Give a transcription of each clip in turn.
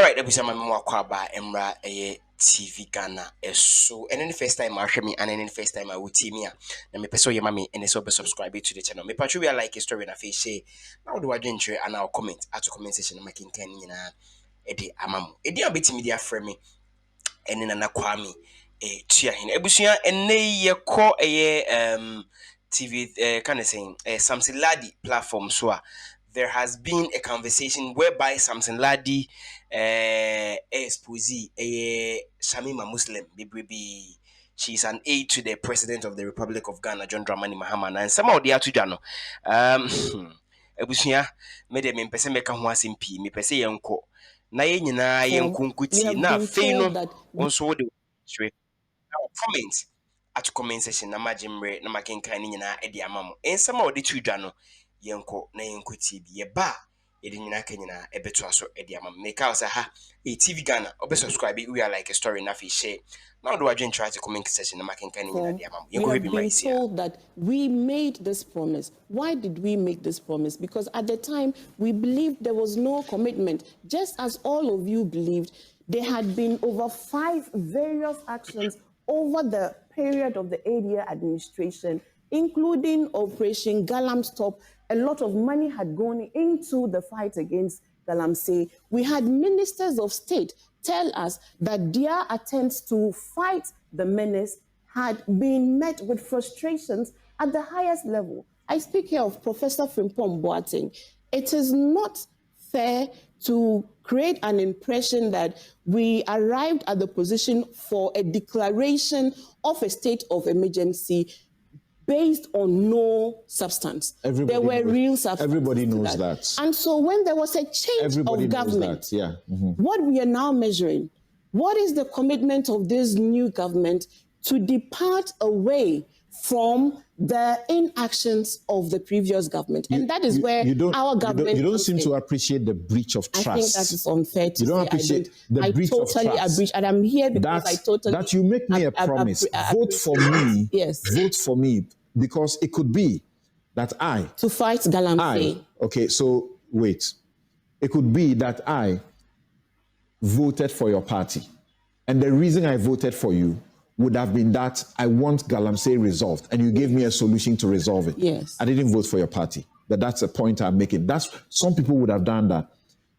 Alright, ebi sama mo akwaba emra TV-Ghana so and then the first time I me and then the first time I would team me na me person yema me and so be subscribe to the channel. Me patch we like a story na face share. Now do I drink and I'll comment at the comment section making can nyina edi amamu. Edi abeti media frame me and then na kwami tua hin. Ebusua enne ye ko TV kind of saying Sampson Lardi platform so there has been a conversation whereby Sampson Lardi expose Shamima Muslim Bibi. She's an aide to the president of the Republic of Ghana, John Dramani Mahama, and some of the other Jano. Ebusia made me pese meka ho asem pi me pese yenko na ye nyina yenkunkuti na afei no onso wo de hwe comment at comment section na majimre na makenkan ni nyina e de amamo ensama wo de tudwa no yenko na yenkuti bi ye ba ye de nyina ka nyina e beto aso e de amamo make us ha TV Ghana obe subscribe we are like a story na fi share now do I join try to comment section na makenkan ni nyina de amamo yenko be been told that we made this promise. Why did we make this promise? Because at the time we believed there was no commitment, just as all of you believed. There had been over 5 various actions over the period of the Aide administration, including Operation Galamstop. A lot of money had gone into the fight against galamsey. We had ministers of state tell us that their attempts to fight the menace had been met with frustrations at the highest level. I speak here of Professor Frimpong Boateng. It is not fair to create an impression that we arrived at the position for a declaration of a state of emergency based on no substance. There were real substance. Everybody knows that. And so when there was a change of government, what we are now measuring, what is the commitment of this new government to depart away from the inactions of the previous government? And that is where our government... You don't seem to appreciate the breach of trust. I think that is unfair to say. You don't appreciate the breach of trust. I totally agree. And I'm here because I totally... That you make me a promise. Vote for me. Yes. Vote for me. Because it could be that I... To fight galamsey. Okay, so wait. It could be that I voted for your party. And the reason I voted for you would have been that I want galamsey resolved, and you gave me a solution to resolve it. Yes. I didn't vote for your party, but that's a point I'm making. Some people would have done that.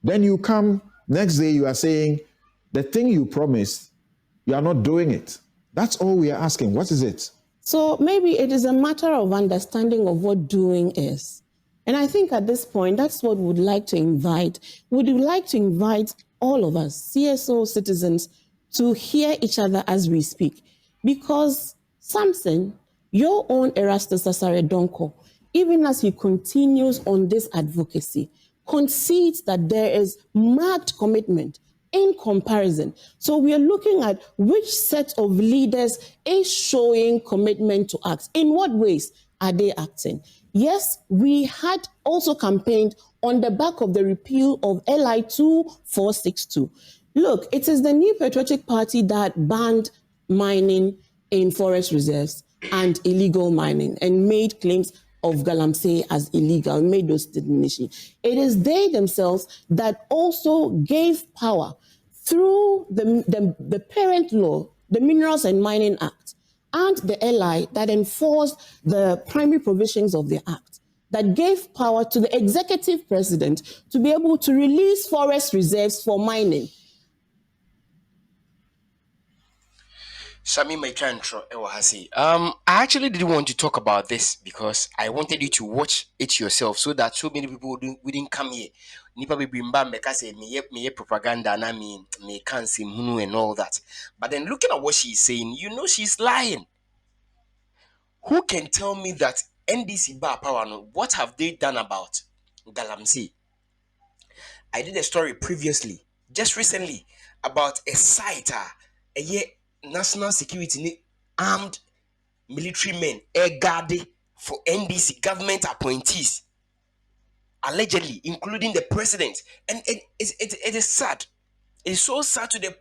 Then you come, next day you are saying, the thing you promised, you are not doing it. That's all we are asking. What is it? So maybe it is a matter of understanding of what doing is. And I think at this point, that's what we would like to invite. We would like to invite all of us, CSO citizens, to hear each other as we speak. Because Sampson, your own Erastus Asare Donko, even as he continues on this advocacy, concedes that there is marked commitment in comparison. So we are looking at which set of leaders is showing commitment to act. In what ways are they acting? Yes, we had also campaigned on the back of the repeal of LI 2462. Look, it is the New Patriotic Party that banned mining in forest reserves and illegal mining and made claims of galamsey as illegal, made those determinations. It is they themselves that also gave power through the parent law, the Minerals and Mining Act, and the LI that enforced the primary provisions of the Act, that gave power to the executive president to be able to release forest reserves for mining. Shami I actually didn't want to talk about this because I wanted you to watch it yourself so that so many people wouldn't come here. Nipa be bimba meka say me propaganda and I mean me can't see hunu and all that. But then looking at what she's saying, you know she's lying. Who can tell me that NDC bar power no? What have they done about galamsey? I did a story previously, just recently, about a site, national security armed military men, air guard for NDC government appointees, allegedly, including the president. And it is sad. It is so sad to the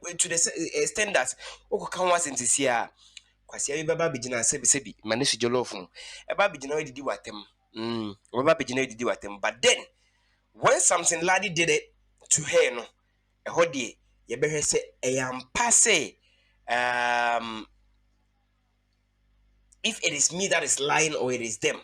extent that Okokanwas in this year. Kwasi baba bigina sebi manishi jolofun. Eba bigina didi watem. Baba bigina didi watem. But then when Sampson Lardi did it to her, no, ɛhɔ deɛ yɛbɛhwɛ sɛ ɛyɛ ampa sɛ um, if it is me that is lying or it is them.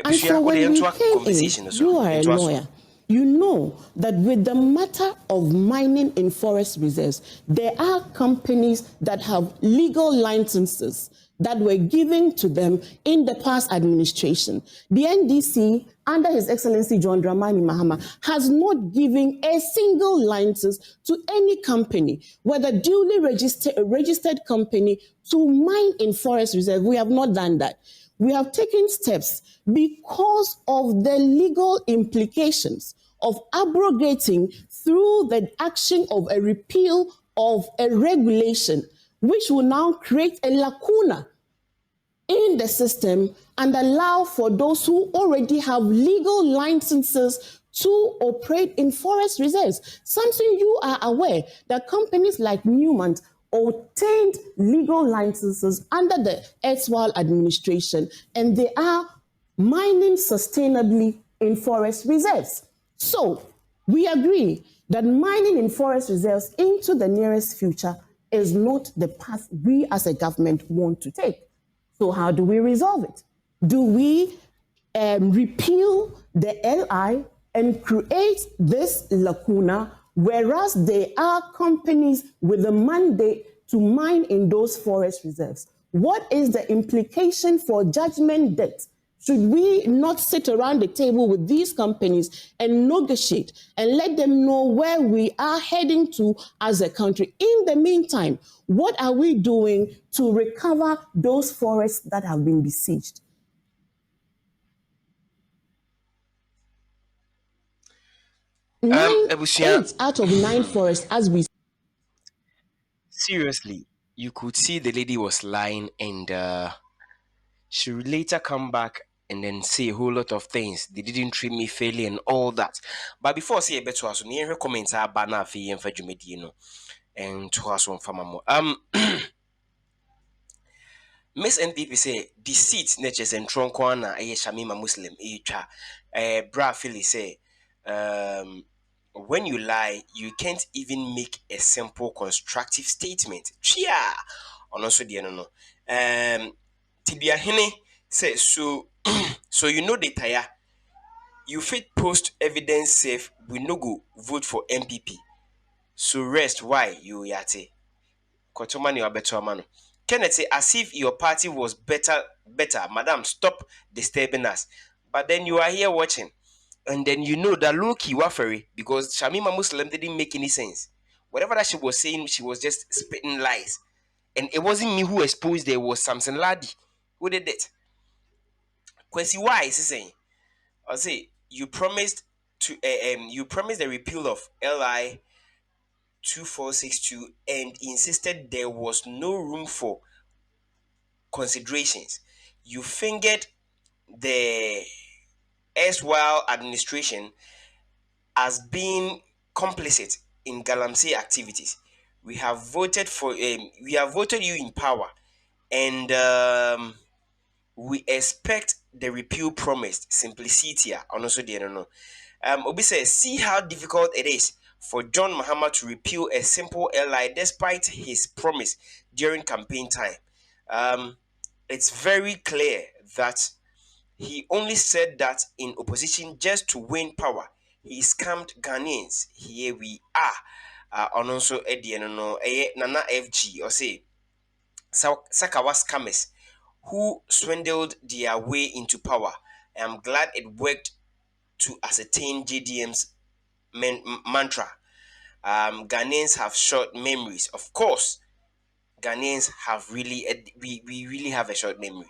And so Ebusua, what the when we into came in, conversation so you are a into us. lawyer. You know that with the matter of mining in forest reserves, there are companies that have legal licenses that were given to them in the past administration. The NDC, under His Excellency John Dramani Mahama, has not given a single license to any company, whether duly registered company, to mine in forest reserve. We have not done that. We have taken steps because of the legal implications of abrogating through the action of a repeal of a regulation, which will now create a lacuna in the system and allow for those who already have legal licenses to operate in forest reserves. Something you are aware that companies like Newman obtained legal licenses under the erstwhile administration, and they are mining sustainably in forest reserves. So we agree that mining in forest reserves into the nearest future is not the path we as a government want to take. So how do we resolve it? Do we repeal the LI and create this lacuna, whereas there are companies with a mandate to mine in those forest reserves? What is the implication for judgment debt? Should we not sit around the table with these companies and negotiate and let them know where we are heading to as a country? In the meantime, what are we doing to recover those forests that have been besieged? Ebusua, 8 out of 9 forests, as we seriously, you could see the lady was lying, and she would later come back and then say a whole lot of things. They didn't treat me fairly and all that. But before I say a better one, near her comments are banner fee and for Jumedino and to us one famamo. Miss NPP say deceit natures and tronkwana a Shamima Muslim echa bra Philly say when you lie you can't even make a simple constructive statement. Chia on also the no. Tibiahene say so so you know the tire you fit post evidence safe we no go vote for MPP. So rest why you yate. Kotomani or better man. Kenneth say, as if your party was better. Madam, stop disturbing us. But then you are here watching. And then you know that low key waffary because Shamima Muslim didn't make any sense. Whatever that she was saying, she was just spitting lies. And it wasn't me who exposed there, it was Sampson Lardi who did it. Kwesi, why is he saying? I say you promised to you promised the repeal of LI 2462 and insisted there was no room for considerations. You fingered the erstwhile administration as being complicit in galamsey activities. We have voted you in power, and we expect the repeal promised simplicity. And also, the no. Obi says, see how difficult it is for John Mahama to repeal a simple LI despite his promise during campaign time. Um, it's very clear that he only said that in opposition just to win power. He scammed Ghanaians. Here we are. And also, Eddie, no, Nana FG, or say, Sakawa scammers who swindled their way into power. I am glad it worked to ascertain JDM's mantra. Ghanaians have short memories. Of course, Ghanaians have really we really have a short memory.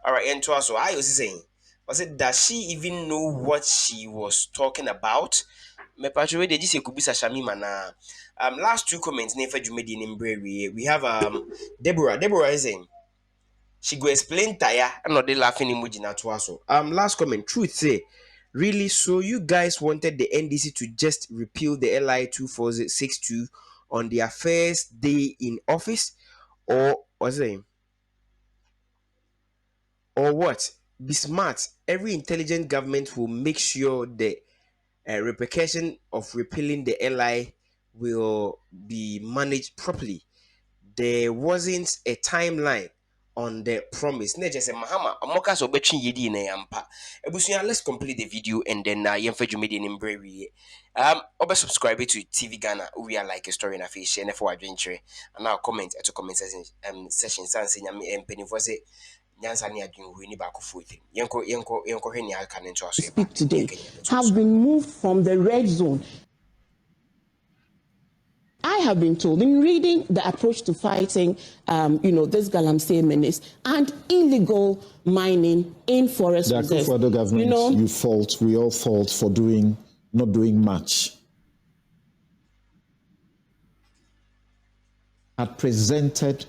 All right, and to us, so I was saying, was it does she even know what she was talking about? Me patcho de say kubisa shamima na last two comments never jumedi in we have Deborah. Deborah is saying she go explain tire and not they laughing emoji na to us. Last comment truth say really so you guys wanted the NDC to just repeal the LI 2462 on their first day in office or what's it or what be smart every intelligent government will make sure the repercussion of repealing the LI will be managed properly. There wasn't a timeline on the promise. Na just say Mahama, amoka so between yedi na yampa. Ebusuya, let's complete the video and then yemfa jumedi in brevi. Subscribe to TV Ghana. We are like a story in a fish and for adventure. And now comment at the comment session sans nyame empeni for say nyansa ne adwen hu ni ba ko fote. Yenko hwe ni aka ne nto aso eba. Speak today Yenka nyame to have so. been moved from the red zone. I have been told in reading the approach to fighting, this galamsey menace and illegal mining in forest The reserves. Akufo-Addo government, you fault, we all fault for not doing much. Had presented